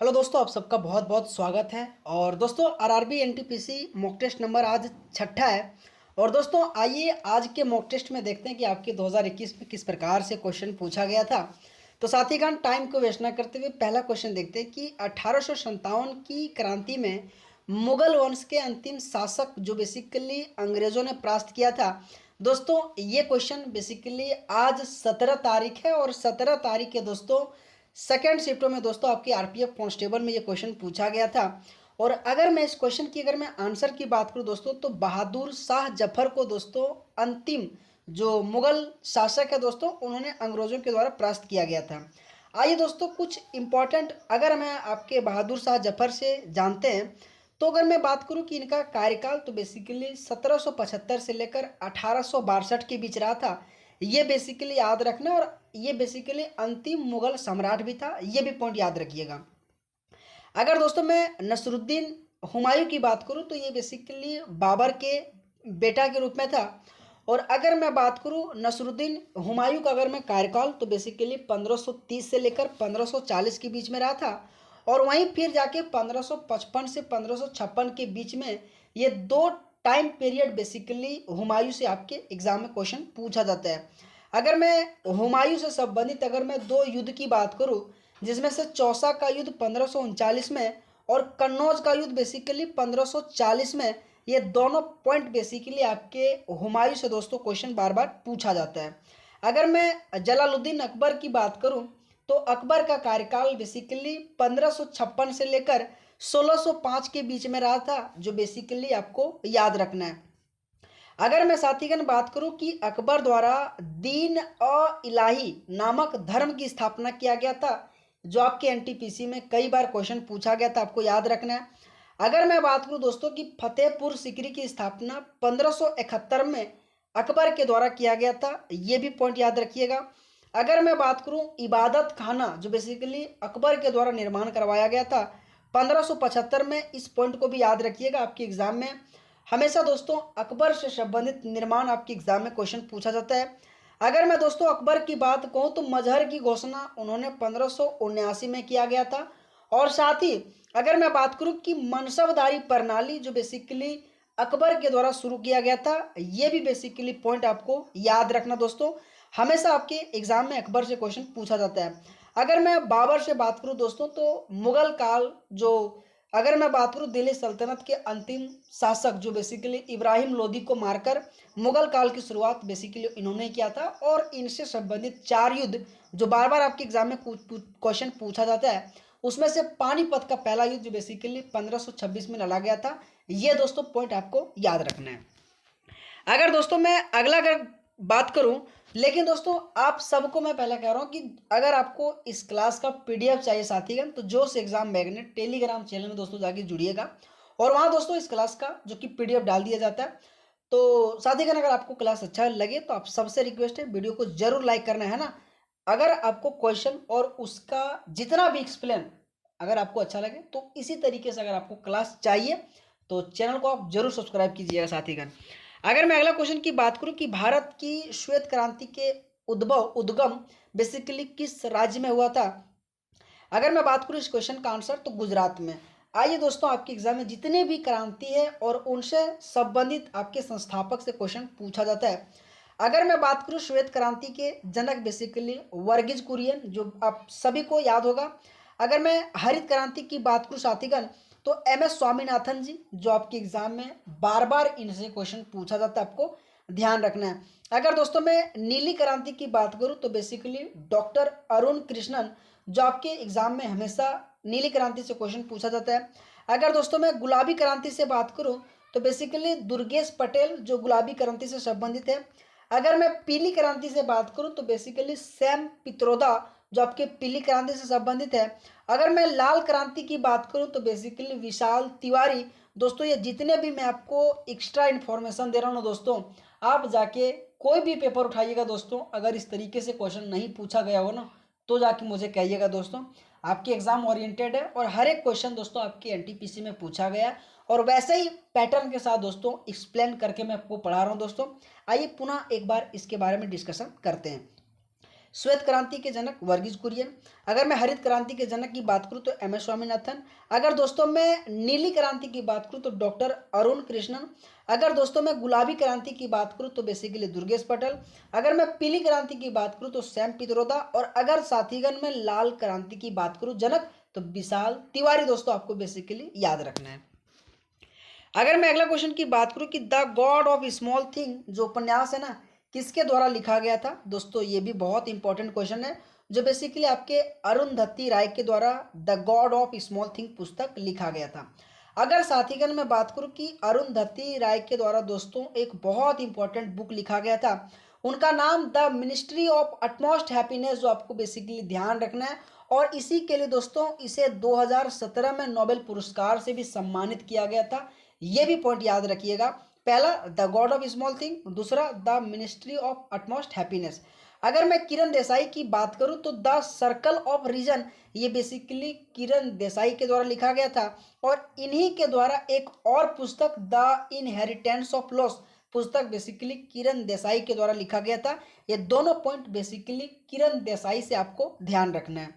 Hello दोस्तों, आप सबका बहुत बहुत स्वागत है। और दोस्तों, RRB NTPC mock test number आज छठा है। और दोस्तों, आइए आज के मॉक टेस्ट में देखते हैं कि आपके 2021 में किस प्रकार से क्वेश्चन पूछा गया था। तो साथ ही खान टाइम को वेस्ट ना करते हुए पहला क्वेश्चन देखते हैं कि 1857 की क्रांति में मुगल वंश के अंतिम शासक जो बेसिकली अंग्रेजों ने परास्त किया था। दोस्तों, ये क्वेश्चन बेसिकली आज 17 तारीख है और 17 तारीख है दोस्तों सेकेंड शिफ्ट में दोस्तों आपकी आरपीएफ कांस्टेबल में ये क्वेश्चन पूछा गया था। और अगर मैं इस क्वेश्चन की अगर मैं आंसर की बात करूं दोस्तों, तो बहादुर शाह जफर को दोस्तों अंतिम जो मुगल शासक है दोस्तों, उन्होंने अंग्रेजों के द्वारा परास्त किया गया था। आइए दोस्तों, कुछ इंपॉर्टेंट अगर मैं आपके बहादुर शाह जफर से जानते हैं, तो अगर मैं बात करूं कि इनका कार्यकाल तो बेसिकली 1775 से लेकर 1862 के बीच रहा था। ये बेसिकली याद रखना। और ये बेसिकली अंतिम मुगल सम्राट भी था, ये भी पॉइंट याद रखिएगा। अगर दोस्तों मैं नसरुद्दीन हुमायूं की बात करूं, तो ये बेसिकली बाबर के बेटा के रूप में था। और अगर मैं बात करूं नसरुद्दीन हुमायूं का अगर मैं कार्यकाल, तो बेसिकली 1530 से लेकर 1540 के बीच में रहा था। और वहीं फिर जाके 1555 से 1556 के बीच में ये दो टाइम पीरियड बेसिकली हुमायूं से आपके एग्जाम में क्वेश्चन पूछा जाता है। अगर मैं हुमायूं से संबंधित अगर मैं दो युद्ध की बात करूं, जिसमें से चौसा का युद्ध 1539 में और कन्नौज का युद्ध बेसिकली 1540 में, ये दोनों पॉइंट बेसिकली आपके हुमायूं से दोस्तों क्वेश्चन बार बार पूछा जाता है। अगर मैं जलालुद्दीन अकबर की बात करूं, तो अकबर का कार्यकाल बेसिकली 1556 से लेकर 1605 के बीच में रहा था, जो बेसिकली आपको याद रखना है। अगर मैं साथीगण बात करूं कि अकबर द्वारा दीन इलाही नामक धर्म की स्थापना किया गया था, जो आपके एनटीपीसी में कई बार क्वेश्चन पूछा गया था, आपको याद रखना है। अगर मैं बात करूं दोस्तों कि फतेहपुर सीकरी की स्थापना 1571 में अकबर के द्वारा किया गया था, ये भी पॉइंट याद रखिएगा। अगर मैं बात करूं इबादत खाना जो बेसिकली अकबर के द्वारा निर्माण करवाया गया था 1575 में, इस पॉइंट को भी याद रखिएगा। आपके एग्जाम में हमेशा दोस्तों अकबर से संबंधित निर्माण आपके एग्जाम में क्वेश्चन पूछा जाता है। अगर मैं दोस्तों अकबर की बात कहूं, तो मजहर की घोषणा उन्होंने 1579 में किया गया था। और साथ ही अगर मैं बात करूं कि मनसबदारी प्रणाली जो बेसिकली अकबर के द्वारा शुरू किया गया था, ये भी बेसिकली पॉइंट आपको याद रखना दोस्तों। हमेशा आपके एग्जाम में अकबर से क्वेश्चन पूछा जाता है। अगर मैं बाबर से बात करूं दोस्तों, तो मुगल काल जो अगर मैं बात करूं दिल्ली सल्तनत के अंतिम शासक जो बेसिकली इब्राहिम लोदी को मारकर मुगल काल की शुरुआत बेसिकली इन्होंने किया था। और इनसे संबंधित चार युद्ध जो बार बार आपके एग्जाम में क्वेश्चन पूछा जाता है, उसमें से पानीपत का पहला युद्ध जो बेसिकली 1526 में लड़ा गया था, ये दोस्तों पॉइंट आपको याद रखना है। अगर दोस्तों मैं अगला अगर बात करूं, लेकिन दोस्तों आप सबको मैं पहले कह रहा हूं कि अगर आपको इस क्लास का पीडीएफ चाहिए साथीगण, तो जोश एग्जाम मैग्नेट टेलीग्राम चैनल में दोस्तों जाके जुड़िएगा। और वहां दोस्तों इस क्लास का जो कि पीडीएफ डाल दिया जाता है। तो साथीगण अगर आपको क्लास अच्छा लगे, तो आप सबसे रिक्वेस्ट है वीडियो को जरूर लाइक करना है ना। अगर आपको क्वेश्चन और उसका जितना भी एक्सप्लेन अगर आपको अच्छा लगे, तो इसी तरीके से अगर आपको क्लास चाहिए, तो चैनल को आप जरूर सब्सक्राइब कीजिएगा साथीगण। अगर मैं अगला क्वेश्चन की बात करूं कि भारत की श्वेत क्रांति के उद्गम बेसिकली किस राज्य में हुआ था, अगर मैं बात करूं इस क्वेश्चन का आंसर, तो गुजरात में। आइए दोस्तों, आपके एग्जाम में जितने भी क्रांति है और उनसे संबंधित आपके संस्थापक से क्वेश्चन पूछा जाता है। अगर मैं बात करूं श्वेत क्रांति के जनक बेसिकली वर्गीज कुरियन, जो आप सभी को याद होगा। अगर मैं हरित क्रांति की बात करूं साथीगण, तो एम एस स्वामीनाथन जी, जो आपके एग्जाम में बार बार इनसे क्वेश्चन पूछा जाता है, आपको ध्यान रखना है। अगर दोस्तों मैं नीली क्रांति की बात करूं, तो बेसिकली डॉक्टर अरुण कृष्णन, जो आपके एग्जाम में हमेशा नीली क्रांति से क्वेश्चन पूछा जाता है। अगर दोस्तों मैं गुलाबी क्रांति से बात करूं, तो बेसिकली दुर्गेश पटेल, जो गुलाबी क्रांति से संबंधित है। अगर मैं पीली क्रांति से बात करूं, तो बेसिकली सैम पित्रोदा, जो आपके पीली क्रांति से संबंधित है। अगर मैं लाल क्रांति की बात करूं, तो बेसिकली विशाल तिवारी। दोस्तों ये जितने भी मैं आपको एक्स्ट्रा इन्फॉर्मेशन दे रहा हूं ना दोस्तों, आप जाके कोई भी पेपर उठाइएगा दोस्तों, अगर इस तरीके से क्वेश्चन नहीं पूछा गया हो ना, तो जाके मुझे कहिएगा दोस्तों। आपके एग्जाम ओरिएंटेड है और हर एक क्वेश्चन दोस्तों आपके एनटीपीसी में पूछा गया है। और वैसे ही पैटर्न के साथ दोस्तों एक्सप्लेन करके मैं आपको पढ़ा रहा हूं दोस्तों। आइए पुनः एक बार इसके बारे में डिस्कशन करते हैं। श्वेत क्रांति के जनक वर्गीज कुरियन। अगर मैं हरित क्रांति के जनक की बात करूं तो एम एस स्वामीनाथन। अगर दोस्तों मैं नीली क्रांति की बात करूं तो डॉक्टर अरुण कृष्णन। अगर दोस्तों मैं गुलाबी क्रांति की बात करूं तो बेसिकली दुर्गेश पटेल। अगर मैं पीली क्रांति की बात करूं तो सैम पित्रोदा। और अगर साथीगण में लाल क्रांति की बात करूं जनक तो विशाल तिवारी दोस्तों आपको बेसिकली याद रखना है। अगर मैं अगला क्वेश्चन की बात करूं कि the god of small thing जो उपन्यास है ना किसके द्वारा लिखा गया था दोस्तों, ये भी बहुत इंपॉर्टेंट क्वेश्चन है जो बेसिकली आपके अरुंधति राय के द्वारा the god of small thing पुस्तक लिखा गया था। अगर साथीगण में बात करूं कि अरुंधति राय के द्वारा दोस्तों एक बहुत इंपॉर्टेंट बुक लिखा गया था, उनका नाम the ministry of utmost happiness, जो आपको बेसिकली ध्यान रखना है। और इसी के लिए दोस्तों इसे 2017 में नोबेल पुरस्कार से भी सम्मानित किया गया था। ये भी पॉइंट याद रखिएगा। पहला the god of small thing, दूसरा the ministry of utmost happiness. अगर मैं किरण देसाई की बात करूं तो द सर्कल ऑफ रीजन, ये बेसिकली किरण देसाई के द्वारा लिखा गया था। और इन्हीं के द्वारा एक और पुस्तक द इनहेरिटेंस ऑफ लॉस पुस्तक बेसिकली किरण देसाई के द्वारा लिखा गया था। ये दोनों पॉइंट बेसिकली किरण देसाई से आपको ध्यान रखना है।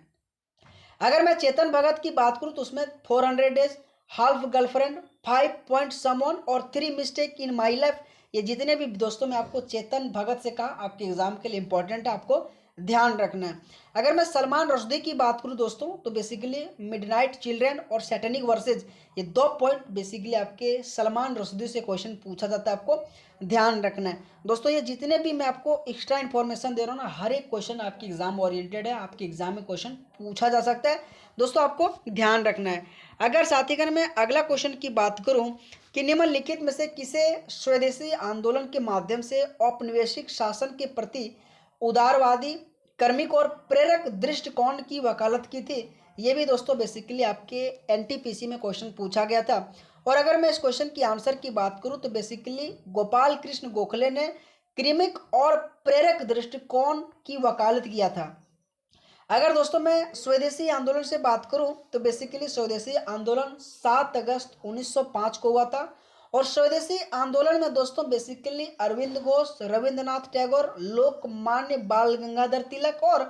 अगर मैं चेतन भगत की बात करूं तो उसमें 400 days, half girlfriend, 5 point someone और 3 मिस्टेक इन माई लाइफ, ये जितने भी दोस्तों मैं आपको चेतन भगत से कहा आपके एग्जाम के लिए इंपॉर्टेंट है, आपको ध्यान रखना है। अगर मैं सलमान रुश्दी की बात करूं दोस्तों तो बेसिकली मिडनाइट चिल्ड्रन और सैटेनिक वर्सेज, ये 2 पॉइंट बेसिकली आपके सलमान रुश्दी से क्वेश्चन पूछा जाता है, आपको ध्यान रखना है। दोस्तों ये जितने भी मैं आपको एक्स्ट्रा इन्फॉर्मेशन दे रहा हूँ ना, हर एक क्वेश्चन आपकी एग्जाम ओरिएंटेड है, आपके एग्जाम में क्वेश्चन पूछा जा सकता है दोस्तों, आपको ध्यान रखना है। अगर साथीगण मैं अगला क्वेश्चन की बात करूं कि निम्नलिखित में से किसे स्वदेशी आंदोलन के माध्यम से औपनिवेशिक शासन के प्रति उदारवादी, कर्मिक और प्रेरक दृष्टिकोण की वकालत की थी, ये भी दोस्तों बेसिकली आपके एनटीपीसी में क्वेश्चन पूछा गया था। और अगर मैं इस क्वेश्चन की आंसर की बात करूं तो बेसिकली गोपाल कृष्ण गोखले ने क्रिमिक और प्रेरक दृष्टिकोण की वकालत किया था। अगर दोस्तों मैं स्वदेशी आंदोलन से बात करूं तो बेसिकली स्वदेशी आंदोलन 7 अगस्त 1905 को हुआ था। और स्वदेशी आंदोलन में दोस्तों बेसिकली अरविंद घोष, रविंद्रनाथ टैगोर, लोकमान्य बाल गंगाधर तिलक और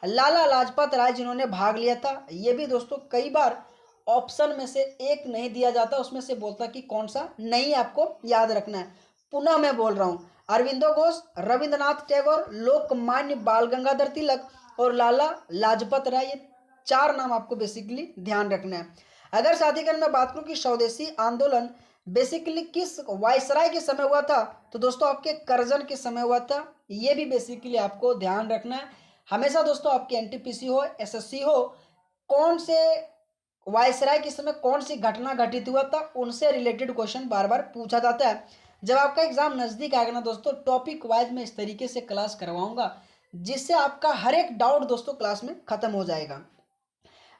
लाला लाजपत राय जिन्होंने भाग लिया था। ये भी दोस्तों कई बार ऑप्शन में से एक नहीं दिया जाता, उसमें से बोलता कि कौन सा नहीं, आपको याद रखना है। पुनः मैं बोल रहा हूँ, अरविंदो घोष, रविंद्रनाथ टैगोर, लोकमान्य बाल गंगाधर तिलक और लाला लाजपत राय, ये 4 नाम आपको बेसिकली ध्यान रखना है। अगर साथीगण मैं बात करूं कि स्वदेशी आंदोलन बेसिकली किस वायसराय के समय हुआ था तो दोस्तों आपके करजन के समय हुआ था, ये भी बेसिकली आपको ध्यान रखना है। हमेशा दोस्तों आपके एनटीपीसी हो, एसएससी हो, कौन से वायसराय के समय कौन सी घटना घटित हुआ था उनसे रिलेटेड क्वेश्चन बार बार पूछा जाता है। जब आपका एग्जाम नजदीक आएगा ना दोस्तों, टॉपिक वाइज मैं इस तरीके से क्लास करवाऊंगा जिससे आपका हर एक डाउट दोस्तों क्लास में खत्म हो जाएगा।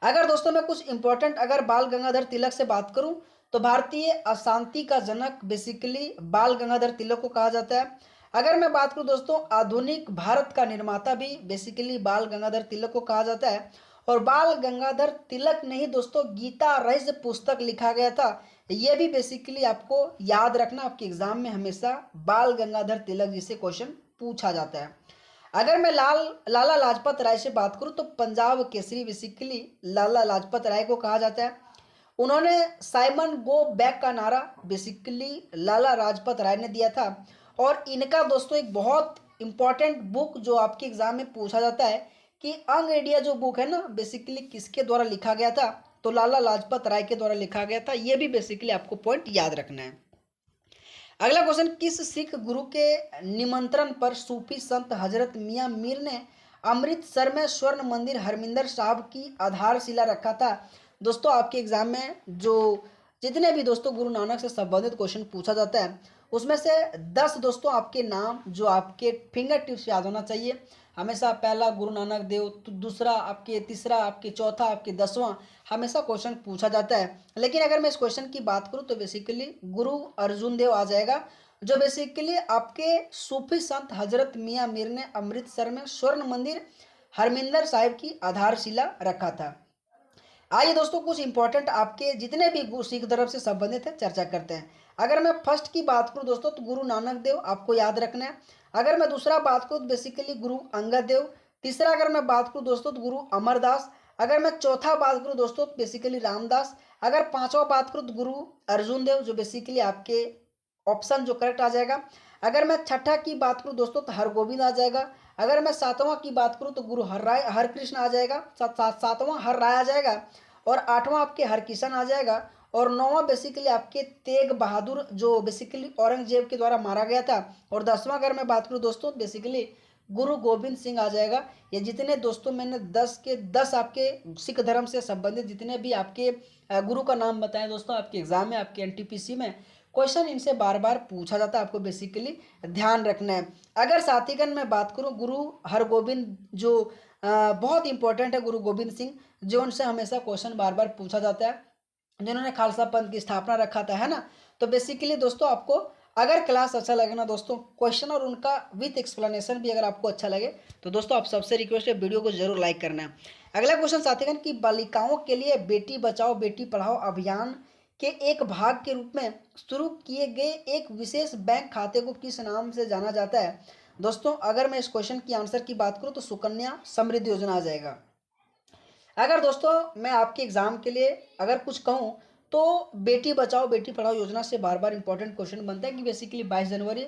अगर दोस्तों मैं कुछ इंपॉर्टेंट अगर बाल गंगाधर तिलक से बात करूं तो भारतीय अशांति का जनक बेसिकली बाल गंगाधर तिलक को कहा जाता है। अगर मैं बात करूं दोस्तों आधुनिक भारत का निर्माता भी बेसिकली बाल गंगाधर तिलक को कहा जाता है। और बाल गंगाधर तिलक ने ही दोस्तों गीता रहस्य पुस्तक लिखा गया था, यह भी बेसिकली आपको याद रखना, आपके एग्जाम में हमेशा बाल गंगाधर तिलक जी से क्वेश्चन पूछा जाता है। अगर मैं लाला लाजपत राय से बात करूं तो पंजाब केसरी बेसिकली लाला लाजपत राय को कहा जाता है। उन्होंने साइमन गो बैक का नारा बेसिकली लाला लाजपत राय ने दिया था। और इनका दोस्तों एक बहुत इंपॉर्टेंट बुक जो आपके एग्जाम में पूछा जाता है कि अंग इंडिया जो बुक है ना बेसिकली किसके द्वारा लिखा गया था तो लाला लाजपत राय के द्वारा लिखा गया था, ये भी बेसिकली आपको पॉइंट याद रखना है। अगला क्वेश्चन, किस सिख गुरु के निमंत्रण पर सूफी संत हजरत मियां मीर ने अमृतसर में स्वर्ण मंदिर हरमिंदर साहब की आधारशिला रखा था। दोस्तों आपके एग्जाम में जो जितने भी दोस्तों गुरु नानक से संबंधित क्वेश्चन पूछा जाता है उसमें से 10 दोस्तों आपके नाम जो आपके फिंगर टिप्स याद होना चाहिए हमेशा। पहला गुरु नानक देव, तो दूसरा आपके, तीसरा आपके, चौथा आपके, 10वां हमेशा क्वेश्चन पूछा जाता है। लेकिन अगर मैं इस क्वेश्चन की बात करूं तो बेसिकली गुरु अर्जुन देव आ जाएगा, जो बेसिकली आपके सूफी संत हजरत मियां मीर ने अमृतसर में स्वर्ण मंदिर हरमिंदर साहिब की आधारशिला रखा था। आइए दोस्तों कुछ इंपॉर्टेंट आपके जितने भी सिख धर्म से संबंधित है चर्चा करते हैं। अगर मैं फर्स्ट की बात करूं दोस्तों तो गुरु नानक देव आपको याद रखना है। अगर मैं दूसरा बात करूं तो बेसिकली गुरु अंगद देव, तीसरा अगर मैं बात करूँ दोस्तों तो गुरु अमरदास। अगर मैं चौथा बात करूँ दोस्तों तो बेसिकली रामदास। अगर पांचवा बात करूँ तो गुरु अर्जुन देव, जो बेसिकली आपके ऑप्शन जो करेक्ट आ जाएगा। अगर मैं छठा की बात करूँ दोस्तों तो हरगोविंद आ जाएगा। अगर मैं सातवां की बात करूँ तो गुरु हरराय हरकृष्ण आ जाएगा, सातवां हर राय आ जाएगा। और आठवां आपके हरकिशन आ जाएगा। और नौवां बेसिकली आपके तेग बहादुर, जो बेसिकली औरंगजेब के द्वारा मारा गया था। और दसवां अगर मैं बात करूँ दोस्तों बेसिकली गुरु गोविंद सिंह आ जाएगा। ये जितने दोस्तों मैंने 10 के 10 आपके सिख धर्म से संबंधित जितने भी आपके गुरु का नाम बताएं दोस्तों, आपके एग्जाम में, आपके एनटीपीसी में क्वेश्चन इनसे बार बार पूछा जाता है, आपको बेसिकली ध्यान रखना है। अगर साथीगण मैं बात करूं गुरु हरगोविंद, जो बहुत इंपॉर्टेंट है, गुरु गोविंद सिंह, जो उनसे हमेशा क्वेश्चन बार बार पूछा जाता है, जिन्होंने खालसा पंथ की स्थापना रखा था, है ना। तो बेसिकली दोस्तों आपको अगर क्लास अच्छा लगे ना दोस्तों, क्वेश्चन और उनका विथ एक्सप्लेनेशन भी अगर आपको अच्छा लगे तो दोस्तों आप सबसे रिक्वेस्ट है वीडियो को जरूर लाइक करना है। अगला क्वेश्चन साथीगण कि बालिकाओं के लिए बेटी बचाओ बेटी पढ़ाओ अभियान के एक भाग के रूप में शुरू किए गए एक विशेष बैंक खाते को किस नाम से जाना जाता है। दोस्तों अगर मैं इस क्वेश्चन की आंसर की बात करूं तो सुकन्या समृद्धि योजना आ जाएगा। अगर दोस्तों मैं आपके एग्जाम के लिए अगर कुछ कहूँ तो बेटी बचाओ बेटी पढ़ाओ योजना से बार बार इंपॉर्टेंट क्वेश्चन बनता है कि बेसिकली 22 जनवरी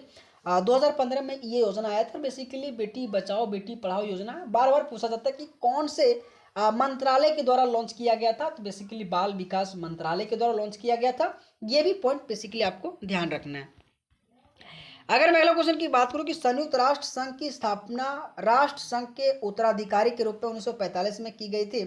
2015 में ये योजना आया था। बेसिकली बेटी बचाओ बेटी पढ़ाओ योजना बार बार पूछा जाता है कि कौन से मंत्रालय के द्वारा लॉन्च किया गया था। तो बेसिकली बाल विकास मंत्रालय के द्वारा लॉन्च किया गया था। ये भी पॉइंट बेसिकली आपको ध्यान रखना है। अगर मैं अगला क्वेश्चन की बात करूं कि संयुक्त राष्ट्र संघ की स्थापना राष्ट्र संघ के उत्तराधिकारी के रूप में 1945 में की गई थी।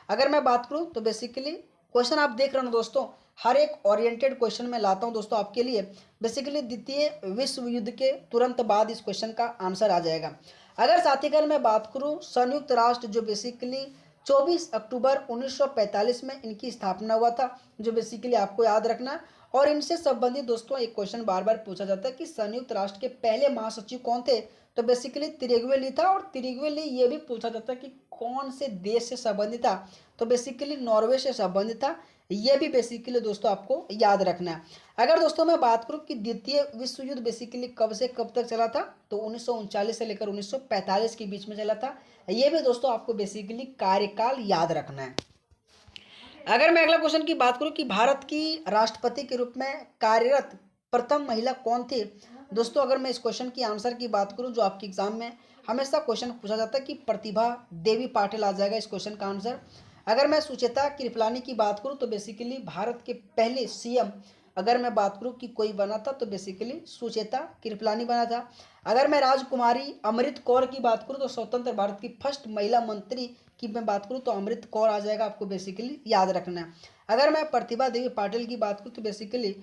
अगर मैं बात करूं तो बेसिकली क्वेश्चन आप देख रहे हो दोस्तों, हर एक ओरिएंटेड क्वेश्चन में लाता हूं दोस्तों आपके लिए। बेसिकली द्वितीय विश्व युद्ध के तुरंत बाद इस क्वेश्चन का आंसर आ जाएगा। अगर साथीगण मैं बात करूं संयुक्त राष्ट्र जो बेसिकली 24 अक्टूबर 1945 में इनकी स्थापना हुआ था, जो बेसिकली आपको याद रखना। और इनसे संबंधित दोस्तों एक क्वेश्चन बार बार पूछा जाता है कि संयुक्त राष्ट्र के पहले महासचिव कौन थे। तो बेसिकली त्रिगवे था। और त्रिगवे ये भी पूछा जाता है कि कौन से देश से संबंधित था। तो बेसिकली नॉर्वे से संबंधित था। ये भी बेसिकली दोस्तों आपको याद रखना है। अगर दोस्तों मैं बात करूं कि द्वितीय विश्व युद्ध बेसिकली कब से कब तक चला था, तो 1939 से लेकर 1945 के बीच में चला था। ये भी दोस्तों आपको बेसिकली कार्यकाल याद रखना है। अगर मैं अगला क्वेश्चन की बात करूं कि भारत की राष्ट्रपति के रूप में कार्यरत प्रथम महिला कौन थी। दोस्तों अगर मैं इस क्वेश्चन की आंसर की बात करूं जो आपके एग्जाम में हमेशा क्वेश्चन पूछा जाता है कि प्रतिभा देवी पाटिल आ जाएगा इस क्वेश्चन का आंसर। अगर मैं सुचेता कृपलानी की बात करूं तो बेसिकली भारत के पहले सीएम अगर मैं बात करूं कि कोई बना था तो बेसिकली सुचेता कृपलानी बना था। अगर मैं राजकुमारी अमृत कौर की बात करूं तो स्वतंत्र भारत की फर्स्ट महिला मंत्री की मैं बात करूं तो अमृत कौर आ जाएगा, आपको बेसिकली याद रखना है। अगर मैं प्रतिभा देवी पाटिल की बात करूं तो बेसिकली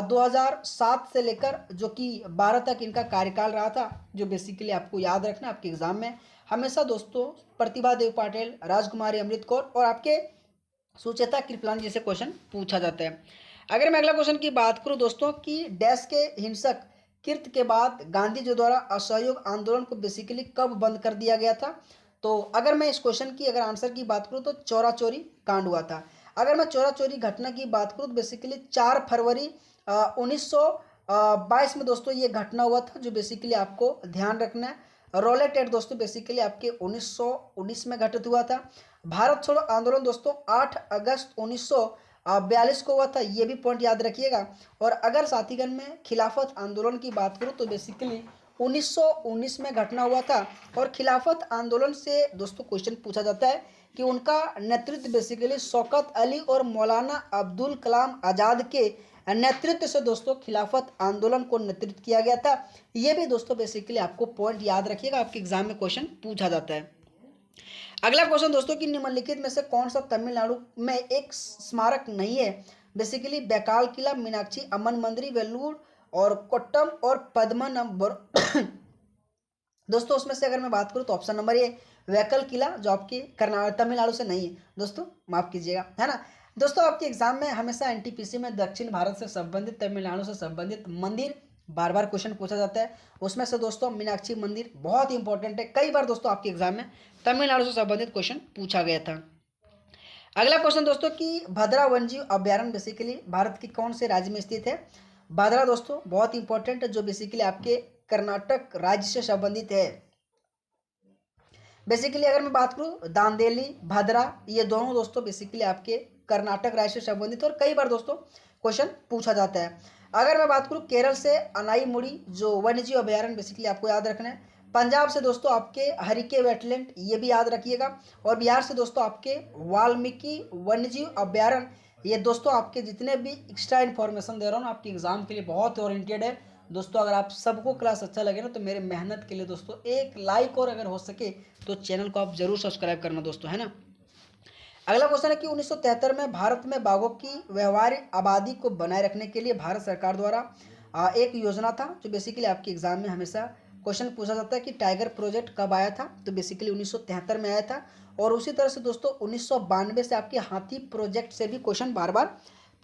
2007 से लेकर जो कि 12 तक इनका कार्यकाल रहा था, जो बेसिकली आपको याद रखना आपके एग्जाम में हमेशा दोस्तों प्रतिभा देवी पाटिल, राजकुमारी अमृत कौर और आपके सुचेता कृपलानी जैसे क्वेश्चन पूछा जाता है। अगर मैं अगला क्वेश्चन की बात करूं दोस्तों कि डैश के हिंसक कृत्य के बाद गांधी जी द्वारा असहयोग आंदोलन को बेसिकली कब बंद कर दिया गया था। तो अगर मैं इस क्वेश्चन की अगर आंसर की बात करूं तो चौरा चोरी कांड हुआ था। अगर मैं चौरा चोरी घटना की बात करूं तो बेसिकली 4 फरवरी 1922 में दोस्तों ये घटना हुआ था, जो बेसिकली आपको ध्यान रखना है। रोलेट एक्ट दोस्तों बेसिकली आपके 1919 में घटित हुआ था। भारत छोड़ो आंदोलन दोस्तों 8 अगस्त 1942 को हुआ था, ये भी पॉइंट याद रखिएगा। और अगर साथीगण में खिलाफत आंदोलन की बात करूं तो बेसिकली 1919 में घटना हुआ था। और खिलाफत आंदोलन से दोस्तों क्वेश्चन पूछा जाता है कि उनका नेतृत्व बेसिकली शौकत अली और मौलाना अब्दुल कलाम आज़ाद के नेतृत्व से दोस्तों खिलाफत आंदोलन को नेतृत्व किया गया था। ये भी दोस्तों बेसिकली आपको पॉइंट याद रखिएगा, आपके एग्जाम में क्वेश्चन पूछा जाता है। अगला क्वेश्चन दोस्तों कि निम्नलिखित में से कौन सा तमिलनाडु में एक स्मारक नहीं है। बेसिकली बैकाल किला, मीनाक्षी अம்மन मंदिर, वेल्लूर और कोट्टम और पद्मनाभपुर दोस्तों उसमें से अगर मैं बात करूं तो ऑप्शन नंबर ए वैकल किला, जो आपके कर्नाटक तमिलनाडु से नहीं है दोस्तों, माफ कीजिएगा, है ना। दोस्तों आपके एग्जाम में हमेशा एनटीपीसी में दक्षिण भारत से संबंधित तमिलनाडु से संबंधित मंदिर बार बार क्वेश्चन पूछा जाता है। उसमें से दोस्तों मीनाक्षी मंदिर बहुत इंपॉर्टेंट है, कई बार दोस्तों आपके एग्जाम में तमिलनाडु से संबंधित क्वेश्चन पूछा गया था। अगला क्वेश्चन दोस्तों कि भद्रा वन्यजीव अभ्यारण्य बेसिकली भारत के कौन से राज्य में स्थित है। भादरा दोस्तों बहुत इंपॉर्टेंट है, जो बेसिकली आपके कर्नाटक राज्य से संबंधित है। बेसिकली अगर मैं बात करूँ दांदेली, भद्रा, ये दोनों दोस्तों बेसिकली आपके कर्नाटक राज्य से संबंधित और कई बार दोस्तों क्वेश्चन पूछा जाता है। अगर मैं बात करूँ केरल से अनाईमुड़ी जो वन्यजीव अभयारण्य बेसिकली आपको याद रखना है। पंजाब से दोस्तों आपके हरिके वेटलैंड, ये भी याद रखिएगा। और बिहार से दोस्तों आपके वाल्मीकि वन्यजीव अभयारण्य। ये दोस्तों आपके जितने भी एक्स्ट्रा इन्फॉर्मेशन दे रहा हूँ ना, आपके एग्जाम के लिए बहुत ओरिएंटेड है दोस्तों। अगर आप सबको क्लास अच्छा लगे ना तो मेरे मेहनत के लिए दोस्तों एक लाइक और अगर हो सके तो चैनल को आप जरूर सब्सक्राइब करना दोस्तों, है ना। अगला क्वेश्चन है कि 1973 में भारत में बाघों की व्यवहारिक आबादी को बनाए रखने के लिए भारत सरकार द्वारा एक योजना था, जो बेसिकली आपके एग्जाम में हमेशा क्वेश्चन पूछा जाता है कि टाइगर प्रोजेक्ट कब आया था, तो बेसिकली 1973 में आया था। और उसी तरह से दोस्तों 1992 से आपके हाथी प्रोजेक्ट से भी क्वेश्चन बार बार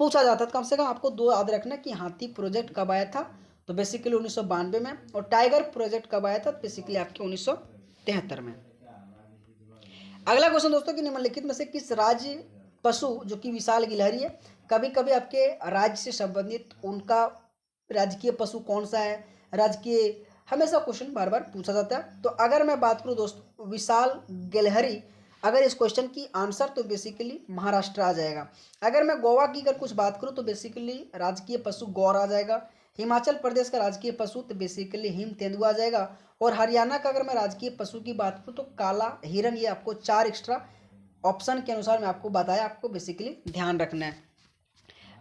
पूछा जाता है। कम से कम आपको दो याद रखना कि हाथी प्रोजेक्ट कब आया था, तो बेसिकली 1992 में, और टाइगर प्रोजेक्ट कब आया था, तो बेसिकली आपके 1973 में। अगला क्वेश्चन दोस्तों कि निम्नलिखित में से किस राज्य पशु जो कि विशाल गिलहरी है, कभी कभी आपके राज्य से संबंधित उनका राजकीय पशु कौन सा है, राजकीय, हमेशा क्वेश्चन बार बार पूछा जाता है। तो अगर मैं बात करूं दोस्तों विशाल गिलहरी, अगर इस क्वेश्चन की आंसर तो बेसिकली महाराष्ट्र आ जाएगा। अगर मैं गोवा की अगर कुछ बात करूं तो बेसिकली राजकीय पशु गौर आ जाएगा। हिमाचल प्रदेश का राजकीय पशु तो बेसिकली हिम तेंदुआ आ जाएगा। और हरियाणा का अगर मैं राजकीय पशु की बात करूँ तो काला हिरन। ये आपको चार एक्स्ट्रा ऑप्शन के अनुसार मैं आपको बताया, आपको बेसिकली ध्यान रखना है।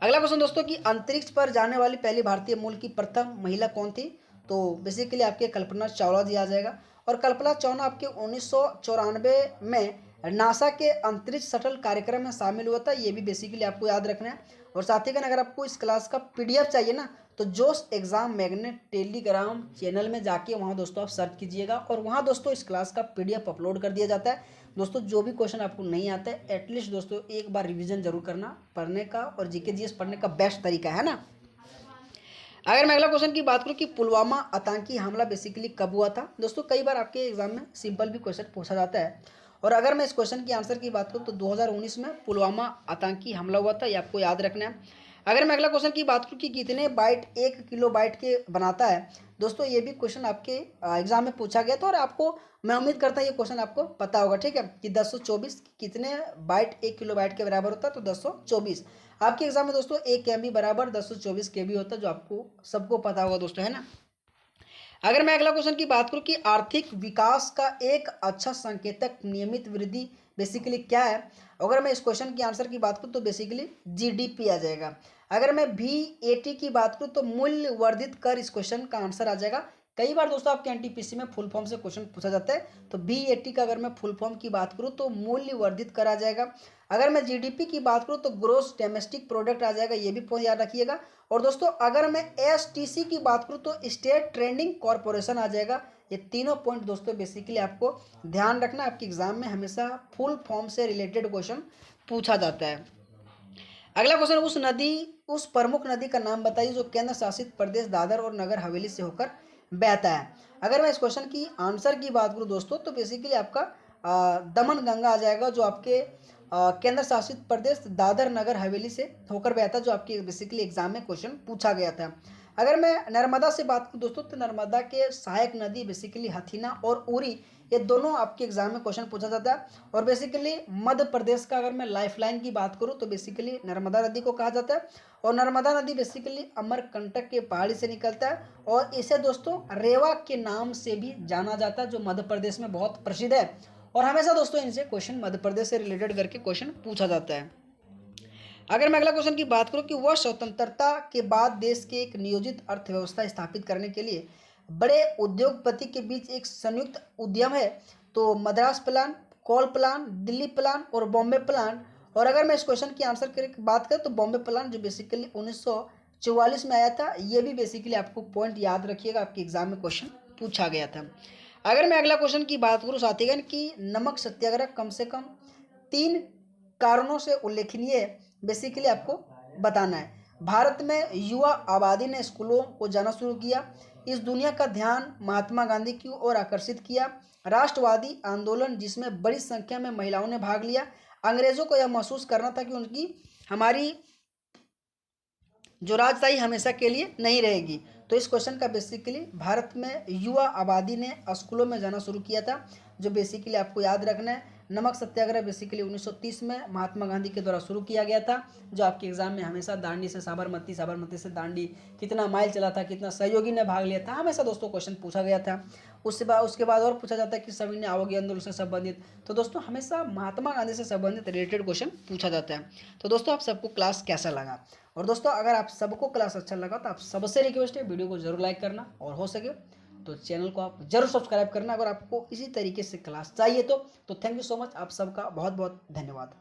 अगला क्वेश्चन दोस्तों कि अंतरिक्ष पर जाने वाली पहली भारतीय मूल की प्रथम महिला कौन थी, तो बेसिकली आपके कल्पना चावला जी आ जाएगा। और कल्पना चावला आपके 1994 में नासा के अंतरिक्ष शटल कार्यक्रम में शामिल हुआ था, ये भी बेसिकली आपको याद रखना है। और साथ ही अगर आपको इस क्लास का पीडीएफ चाहिए ना, तो जोश एग्जाम मैग्नेट टेलीग्राम चैनल में जाके वहाँ दोस्तों आप सर्च कीजिएगा, और वहाँ दोस्तों इस क्लास का पीडीएफ अपलोड कर दिया जाता है। दोस्तों जो भी क्वेश्चन आपको नहीं आता है एटलीस्ट दोस्तों एक बार रिवीजन जरूर करना, पढ़ने का और जीके जीएस पढ़ने का बेस्ट तरीका है ना। अगर मैं अगला क्वेश्चन की बात करूं कि पुलवामा आतंकी हमला बेसिकली कब हुआ था, दोस्तों कई बार आपके एग्जाम में सिंपल भी क्वेश्चन पूछा जाता है। और अगर मैं इस क्वेश्चन की आंसर की बात करूं तो 2019 में पुलवामा आतंकी हमला हुआ था, ये आपको याद रखना है। अगर मैं अगला क्वेश्चन की बात करूं कि कितने बाइट 1 किलो बाइट के बनाता है, दोस्तों ये भी क्वेश्चन आपके एग्जाम में पूछा गया था और आपको, मैं उम्मीद करता हूँ ये क्वेश्चन आपको पता होगा, ठीक है, कि 1024 कितने बाइट 1 किलो बाइट के बराबर होता है, तो 1024। आपके एग्जाम में दोस्तों 1 KB बराबर 1024 KB होता है, जो आपको सबको पता होगा दोस्तों, है ना। अगर मैं अगला क्वेश्चन की बात करूं कि आर्थिक विकास का एक अच्छा संकेतक नियमित वृद्धि बेसिकली क्या है, अगर मैं इस क्वेश्चन की आंसर की बात करूं तो बेसिकली जीडीपी आ जाएगा। अगर मैं VAT की बात करूं तो मूल्य वर्धित कर, इस क्वेश्चन का आंसर आ जाएगा। कई बार दोस्तों आपके एनटीपीसी में फुल फॉर्म से क्वेश्चन पूछा जाता है, तो VAT का अगर मैं फुल फॉर्म की बात करूं तो मूल्य वर्धित कर आ जाएगा। अगर मैं जीडीपी की बात करूं तो ग्रोस डोमेस्टिक प्रोडक्ट आ जाएगा, ये भी पॉइंट याद रखिएगा। और दोस्तों अगर मैं STC की बात करूं तो स्टेट ट्रेंडिंग कॉरपोरेशन आ जाएगा। ये तीनों पॉइंट दोस्तों बेसिकली आपको ध्यान रखना, आपके एग्जाम में हमेशा फुल फॉर्म से रिलेटेड क्वेश्चन पूछा जाता है। अगला क्वेश्चन, उस प्रमुख नदी का नाम बताइए जो केंद्र शासित प्रदेश दादर और नगर हवेली से होकर बहता है। अगर मैं इस क्वेश्चन की आंसर की बात करूं दोस्तों तो बेसिकली आपका दमन गंगा आ जाएगा, जो आपके केंद्र शासित प्रदेश दादर नगर हवेली से होकर बहता है, जो आपके बेसिकली एग्जाम में क्वेश्चन पूछा गया था। अगर मैं नर्मदा से बात करूं दोस्तों तो नर्मदा के सहायक नदी बेसिकली हथीना और उरी, ये दोनों आपके एग्जाम में क्वेश्चन पूछा जाता है। और बेसिकली मध्य प्रदेश का अगर मैं लाइफलाइन की बात करूं तो बेसिकली नर्मदा नदी को कहा जाता है। और नर्मदा नदी बेसिकली अमरकंटक के पहाड़ी से निकलता है, और इसे दोस्तों रेवा के नाम से भी जाना जाता है, जो मध्य प्रदेश में बहुत प्रसिद्ध है। और हमेशा दोस्तों इनसे क्वेश्चन मध्य प्रदेश से रिलेटेड करके क्वेश्चन पूछा जाता है। अगर मैं अगला क्वेश्चन की बात करूं कि वह स्वतंत्रता के बाद देश के एक नियोजित अर्थव्यवस्था स्थापित करने के लिए बड़े उद्योगपति के बीच एक संयुक्त उद्यम है, तो मद्रास प्लान, कोल प्लान, दिल्ली प्लान और बॉम्बे प्लान। और अगर मैं इस क्वेश्चन की आंसर की बात करूं तो बॉम्बे प्लान, जो बेसिकली 1944 में आया था, ये भी बेसिकली आपको पॉइंट याद रखिएगा, आपके एग्जाम में क्वेश्चन पूछा गया था। अगर मैं अगला क्वेश्चन की बात करूं साथीगण कि नमक सत्याग्रह कम से कम 3 कारणों से उल्लेखनीय है, बेसिकली आपको बताना है। भारत में युवा आबादी ने स्कूलों को जाना शुरू किया, इस दुनिया का ध्यान महात्मा गांधी की ओर आकर्षित किया, राष्ट्रवादी आंदोलन जिसमें बड़ी संख्या में महिलाओं ने भाग लिया, अंग्रेजों को यह महसूस करना था कि उनकी हमारी जो राजशाही हमेशा के लिए नहीं रहेगी। तो इस क्वेश्चन का बेसिकली भारत में युवा आबादी ने स्कूलों में जाना शुरू किया था, जो बेसिकली आपको याद रखना है। नमक सत्याग्रह बेसिकली 1930 में महात्मा गांधी के द्वारा शुरू किया गया था, जो आपके एग्जाम में हमेशा दांडी से साबरमती, साबरमती से दांडी कितना माइल चला था, कितना सहयोगी ने भाग लिया था, हमेशा दोस्तों क्वेश्चन पूछा गया था। उसके बाद और पूछा जाता है कि सविनय अवज्ञा आंदोलन से संबंधित, तो दोस्तों हमेशा महात्मा गांधी से संबंधित रिलेटेड क्वेश्चन पूछा जाता है। तो दोस्तों आप सबको क्लास कैसा लगा? और दोस्तों अगर आप सबको क्लास अच्छा लगा तो आप सबसे रिक्वेस्ट है वीडियो को जरूर लाइक करना, और हो सके तो चैनल को आप जरूर सब्सक्राइब करना अगर आपको इसी तरीके से क्लास चाहिए तो थैंक यू सो मच, आप सबका बहुत बहुत धन्यवाद।